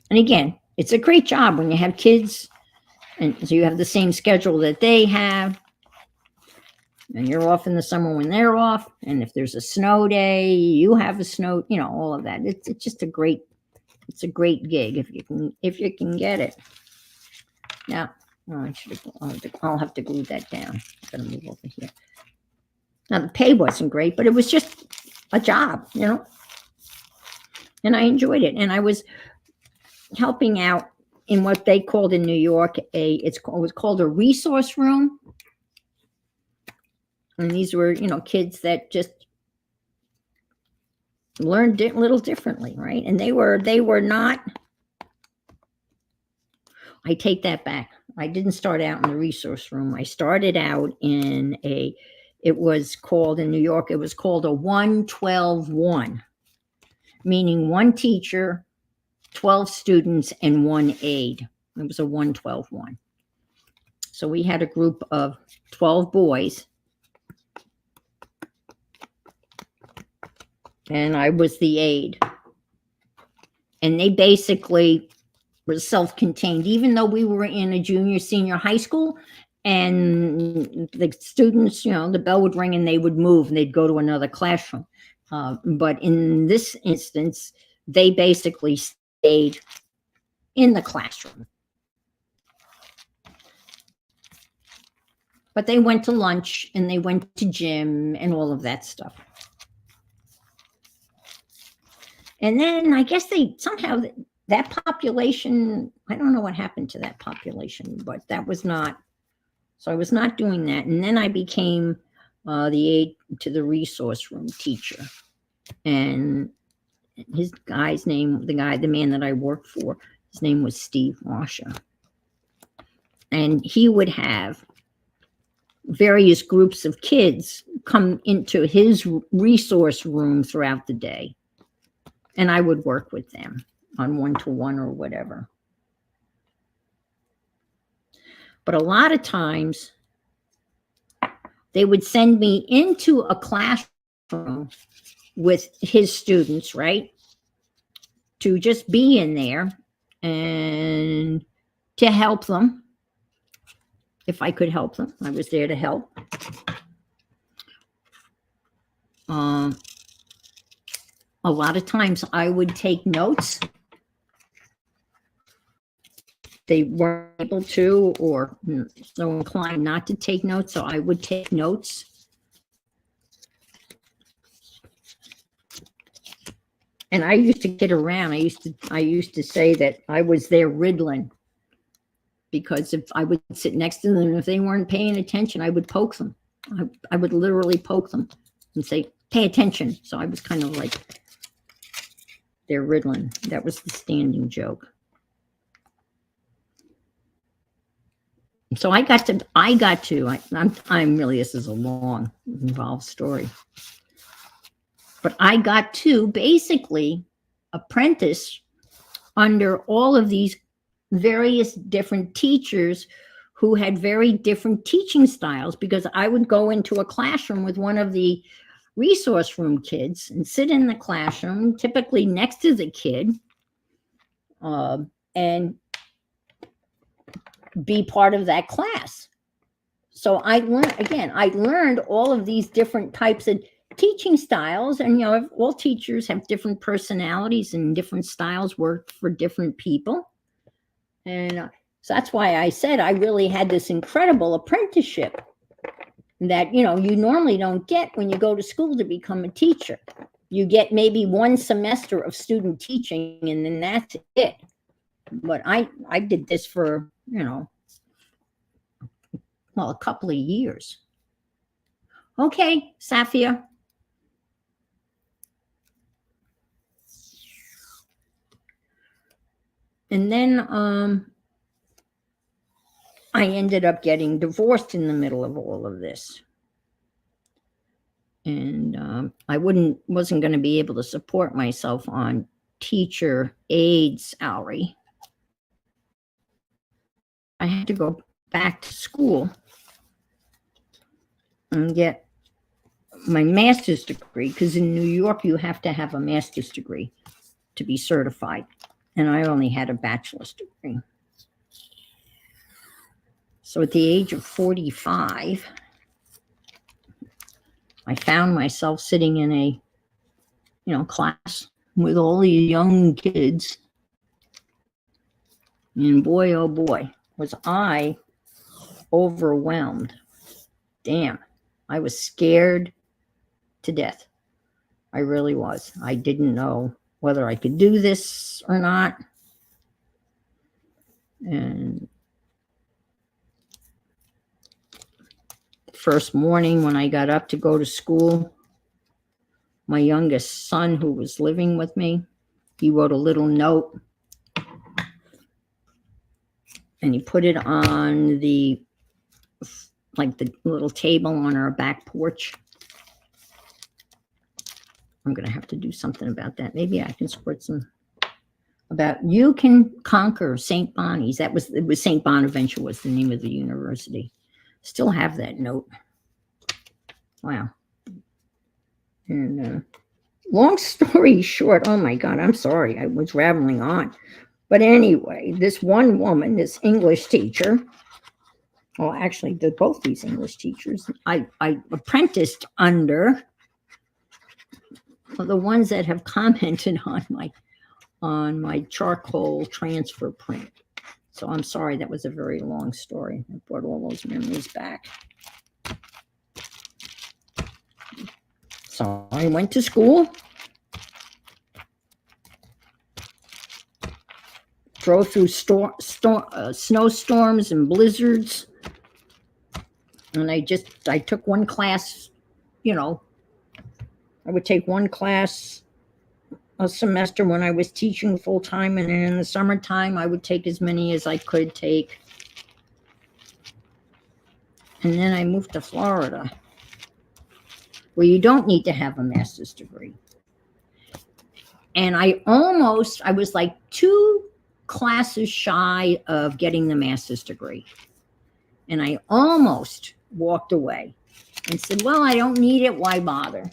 And again, it's a great job when you have kids and so you have the same schedule that they have. And you're off in the summer when they're off. And if there's a snow day, you have a snow, all of that. It's just a great gig if you can get it. Now, I'll have to glue that down. I'm going to move over here. Now, the pay wasn't great, but it was just a job, and I enjoyed it. And I was helping out in what they called in New York, it was called a resource room. And these were, kids that just learned a little differently, right? And they were not, I take that back. I didn't start out in the resource room. I started out in it was called in New York, it was called a 1-12-1, meaning one teacher, 12 students, and one aide. It was a 1-12-1. So we had a group of 12 boys. And I was the aide. And they basically were self-contained, even though we were in a junior, senior high school. And the students, the bell would ring and they would move and they'd go to another classroom. But in this instance, they basically stayed in the classroom. But they went to lunch and they went to gym and all of that stuff. And then I guess that population, I don't know what happened to that population, but that was not, so I was not doing that. And then I became the aide to the resource room teacher. And the man that I worked for, his name was Steve Washer. And he would have various groups of kids come into his resource room throughout the day. And I would work with them on 1-to-1 or whatever. But a lot of times they would send me into a classroom with his students, right? To just be in there and to help them. If I could help them, I was there to help. A lot of times I would take notes. They weren't able to, or so inclined not to take notes, so I would take notes. And I used to get around. I used to say that I was their Ritalin. because if I would sit next to them, and if they weren't paying attention, I would poke them. I would literally poke them and say, pay attention. So I was kind of like their Ritalin. That was the standing joke. So I'm really, this is a long, involved story. But I got to basically apprentice under all of these various different teachers who had very different teaching styles, because I would go into a classroom with one of the resource room kids and sit in the classroom, typically next to the kid, and be part of that class. So I learned all of these different types of teaching styles, and you know, all teachers have different personalities and different styles work for different people. And so that's why I said I really had this incredible apprenticeship that, you know, you normally don't get when you go to school to become a teacher. You get maybe one semester of student teaching and then that's it. But I did this for, you know, well, a couple of years. Okay, Safia. And then I ended up getting divorced in the middle of all of this. And I wasn't going to be able to support myself on teacher aide salary. I had to go back to school and get my master's degree, because in New York you have to have a master's degree to be certified, and I only had a bachelor's degree. So at the age of 45, I found myself sitting in a, you know, class with all these young kids, and boy, oh boy, was I overwhelmed. Damn, I was scared to death. I really was. I didn't know whether I could do this or not. And first morning when I got up to go to school, my youngest son, who was living with me, he wrote a little note and he put it on the little table on our back porch. I'm going to have to do something about that. Maybe I can squirt some about you can conquer St. Bonnie's. It was St. Bonaventure was the name of the university. Still have that note. Wow. And long story short, oh my God, I'm sorry. I was rambling on. But anyway, this one woman, this English teacher, well, actually, both these English teachers, I apprenticed under the ones that have commented on my charcoal transfer print. So I'm sorry, that was a very long story. I brought all those memories back. So I went to school, drove through snowstorms and blizzards, and I took one class, you know, I would take one class a semester when I was teaching full time, and then in the summertime I would take as many as I could take. And then I moved to Florida, where you don't need to have a master's degree. And I was like 2 classes shy of getting the master's degree. And I almost walked away and said, well, I don't need it, why bother?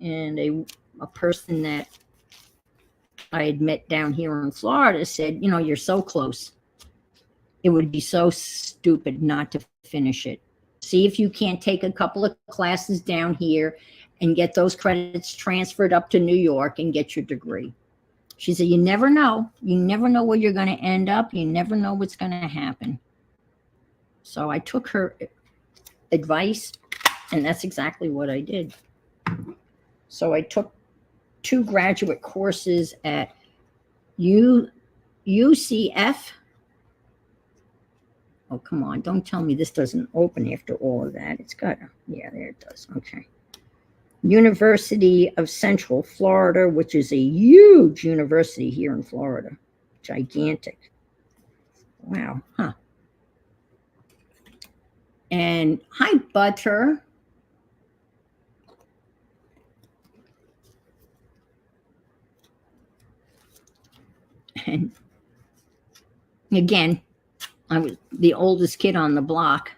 And a person that I had met down here in Florida said, you know, you're so close. It would be so stupid not to finish it. See if you can't take a couple of classes down here and get those credits transferred up to New York and get your degree. She said, you never know. You never know where you're going to end up. You never know what's going to happen. So I took her advice, and that's exactly what I did. So I took 2 graduate courses at UCF. Oh, come on. Don't tell me this doesn't open after all of that. It's got, yeah, there it does. Okay. University of Central Florida, which is a huge university here in Florida. Gigantic. Wow. Huh. And hi, Butter. And again, I was the oldest kid on the block.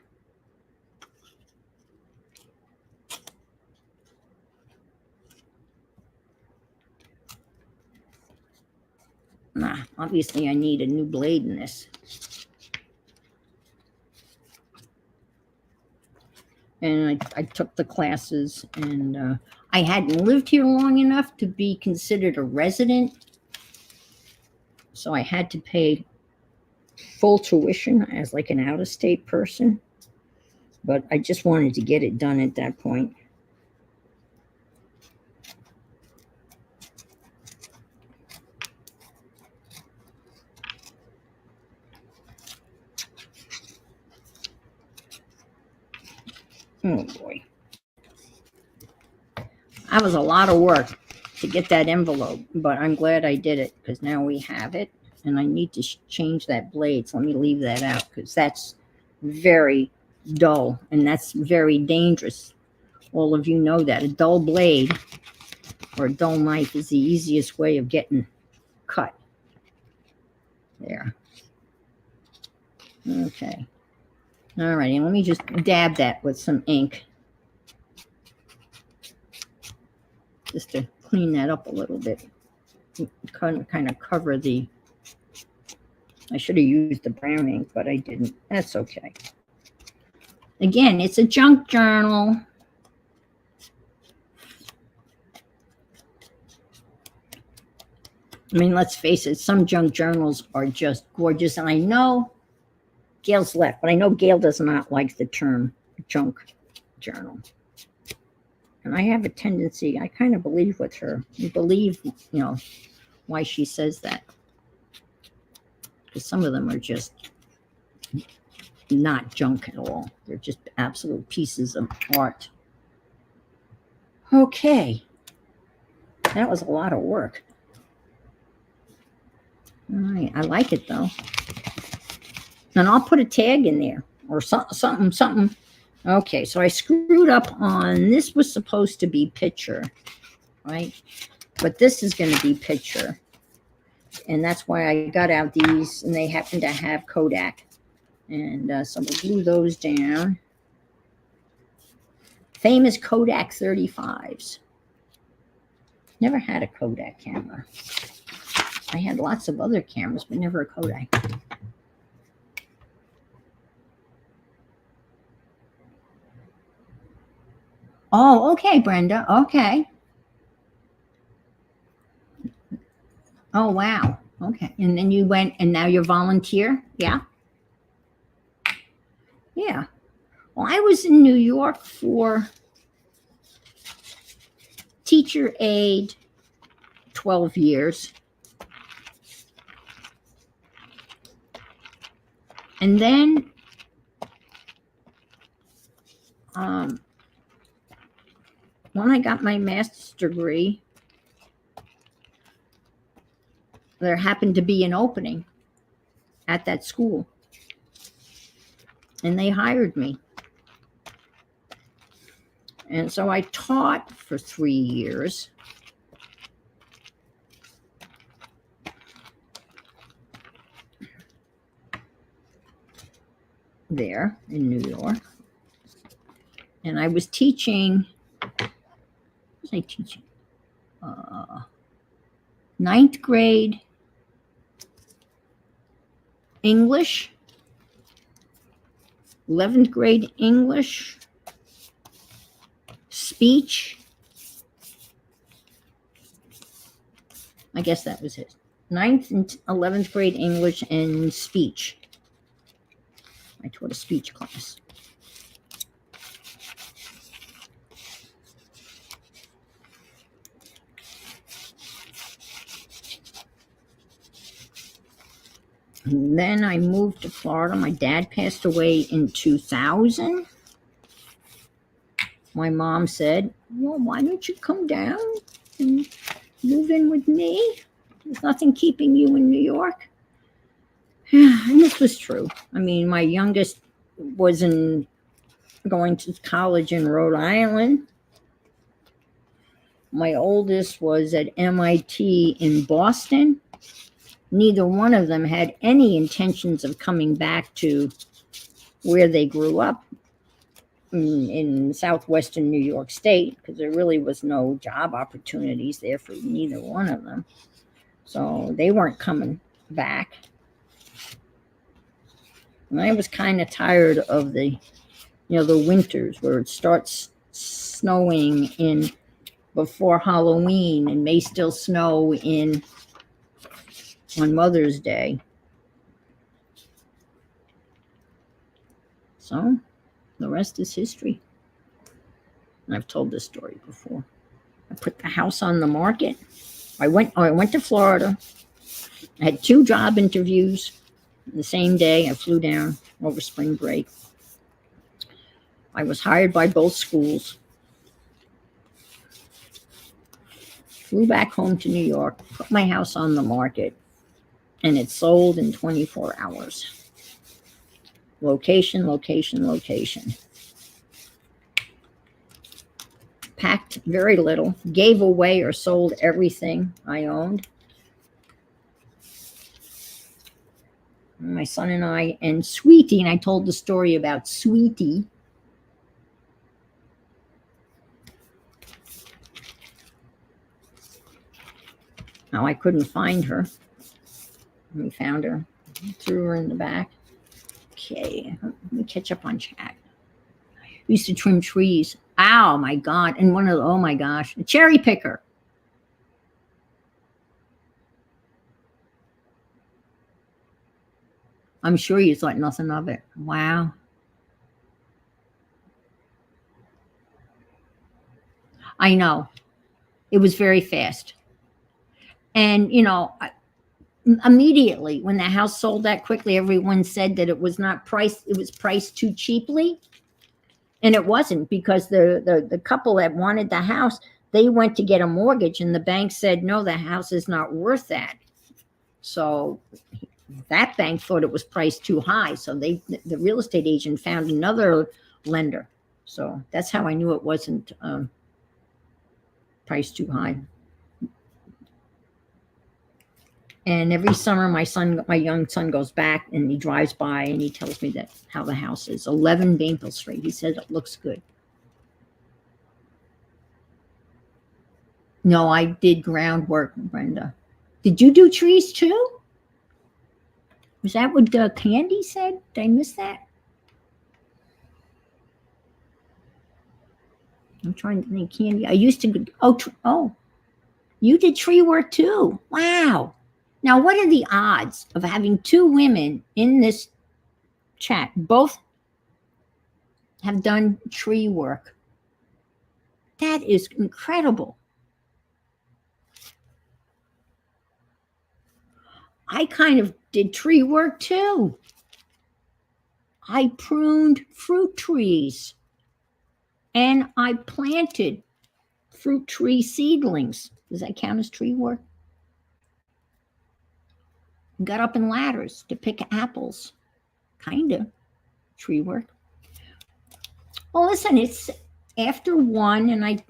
Nah, obviously I need a new blade in this. And I took the classes, and I hadn't lived here long enough to be considered a resident. So I had to pay full tuition as like an out-of-state person. But I just wanted to get it done at that point. Oh boy. That was a lot of work to get that envelope, but I'm glad I did it because now we have it, and I need to change that blade. So let me leave that out because that's very dull and that's very dangerous. All of you know that a dull blade or a dull knife is the easiest way of getting cut. There. Okay. All right, and let me just dab that with some ink just to clean that up a little bit. Kind of cover the, I should have used the brown ink, but I didn't. That's okay. Again, it's a junk journal. I mean, let's face it, some junk journals are just gorgeous. And I know Gail's left, but I know Gail does not like the term junk journal. And I have a tendency, I kind of believe with her. You believe, you know, why she says that. Because some of them are just not junk at all. They're just absolute pieces of art. Okay. That was a lot of work. All right, I like it though. And I'll put a tag in there or something. Okay, so I screwed up on, this was supposed to be picture, right? But this is going to be picture. And that's why I got out these, and they happen to have Kodak. And so we'll glue those down. Famous Kodak 35s. Never had a Kodak camera. I had lots of other cameras, but never a Kodak. Oh, okay, Brenda. Okay. Oh, wow. Okay. And then you went, and now you're volunteer? Yeah. Yeah. Well, I was in New York for teacher aide 12 years. And then when I got my master's degree, there happened to be an opening at that school. And they hired me. And so I taught for 3 years. There in New York. And I was teaching, what was I teaching? 9th grade English, 11th grade English, speech. I guess that was it. 9th and 11th grade English and speech. I taught a speech class. And then I moved to Florida. My dad passed away in 2000. My mom said, well, why don't you come down and move in with me? There's nothing keeping you in New York. And this was true. I mean, my youngest was going to college in Rhode Island. My oldest was at MIT in Boston. Neither one of them had any intentions of coming back to where they grew up in southwestern New York State, because there really was no job opportunities there for neither one of them. So they weren't coming back. And I was kind of tired of the winters where it starts snowing in before Halloween and may still snow on Mother's Day. So the rest is history. And I've told this story before. I put the house on the market. I went to Florida. I had 2 job interviews the same day. I flew down over spring break. I was hired by both schools. Flew back home to New York, put my house on the market, and it sold in 24 hours. Location, location, location. Packed very little, gave away or sold everything I owned. My son and I, and Sweetie, and I told the story about Sweetie. Now I couldn't find her. We found her, threw her in the back. Okay, let me catch up on chat. We used to trim trees. Oh my God. And oh my gosh, a cherry picker. I'm sure you thought nothing of it. Wow. I know. It was very fast. And, immediately when the house sold that quickly, everyone said that it was priced too cheaply. And it wasn't, because the couple that wanted the house, they went to get a mortgage and the bank said, no, the house is not worth that. So that bank thought it was priced too high. So the real estate agent found another lender. So that's how I knew it wasn't priced too high. And every summer, my young son goes back and he drives by and he tells me that how the house is. 11 Bainville Street. He says it looks good. No, I did groundwork, Brenda. Did you do trees too? Was that what Candy said? Did I miss that? I'm trying to think, Candy. I used to. Oh, you did tree work too. Wow. Now, what are the odds of having 2 women in this chat? Both have done tree work. That is incredible. I kind of did tree work too. I pruned fruit trees and I planted fruit tree seedlings. Does that count as tree work? Got up in ladders to pick apples. Kind of tree work. Well, listen, it's after 1 and I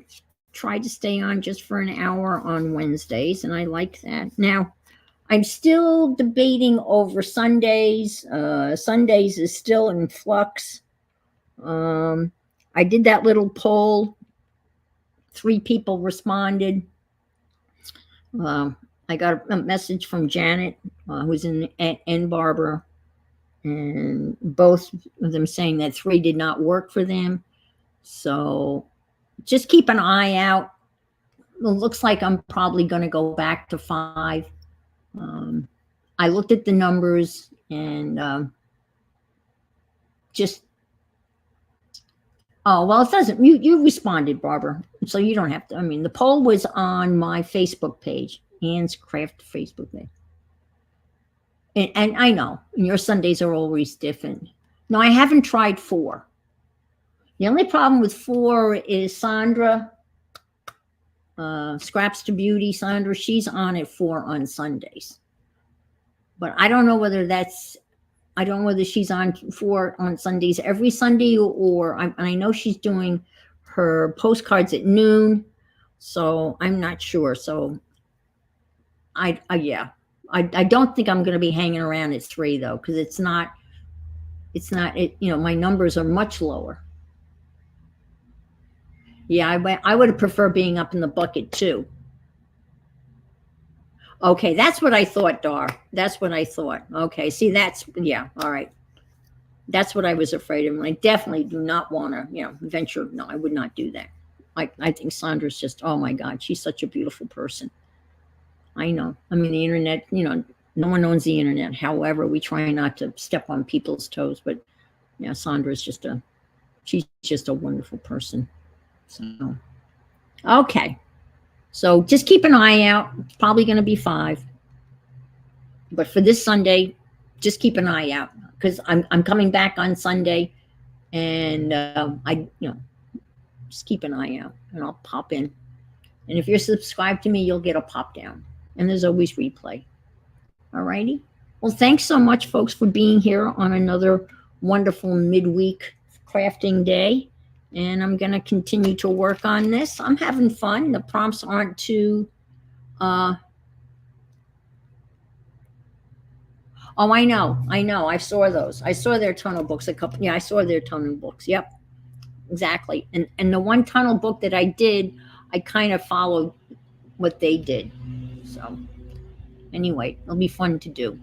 try to stay on just for an hour on Wednesdays, and I like that. Now, I'm still debating over Sundays. Sundays is still in flux. I did that little poll. 3 people responded. I got a message from Janet, who's in Ann Arbor, and both of them saying that 3 did not work for them. So just keep an eye out. It looks like I'm probably going to go back to 5. I looked at the numbers and oh, well, it doesn't. You responded, Barbara, so you don't have to. I mean, the poll was on my Facebook page, Ann's Craft Facebook page. And I know your Sundays are always different. No, I haven't tried 4. The only problem with 4 is Sandra, Scraps to Beauty, Sandra, she's on at 4 on Sundays. But I don't know whether I don't know whether she's on 4 on Sundays every Sunday, or I know she's doing her postcards at noon. So I'm not sure. So yeah, I don't think I'm going to be hanging around at 3 though, because it's not, my numbers are much lower. Yeah, I would have preferred being up in the bucket too. Okay, that's what I thought, Dar. That's what I thought. Okay, see, yeah, all right. That's what I was afraid of. And I definitely do not want to, venture. No, I would not do that. I think Sandra's just, oh my God, she's such a beautiful person. I know. I mean, the internet, no one owns the internet. However, we try not to step on people's toes. But yeah, Sandra's she's just a wonderful person. So, okay. So just keep an eye out. It's probably going to be 5. But for this Sunday, just keep an eye out, because I'm coming back on Sunday, and just keep an eye out, and I'll pop in. And if you're subscribed to me, you'll get a pop down. And there's always replay. All righty. Well, thanks so much, folks, for being here on another wonderful midweek crafting day. And I'm going to continue to work on this. I'm having fun. The prompts aren't too... oh, I know. I saw those. I saw their tunnel books I saw their tunnel books. Yep, exactly. And the one tunnel book that I did, I kind of followed what they did. So anyway, it'll be fun to do.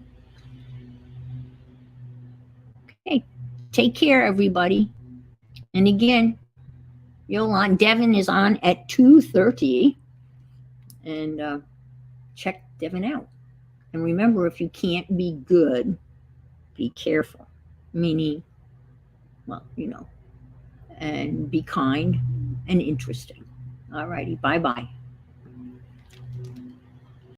Okay, take care, everybody. And again, Devin is on at 2:30, and check Devin out. And remember, if you can't be good, be careful. Meaning, and be kind and interesting. All righty, bye-bye.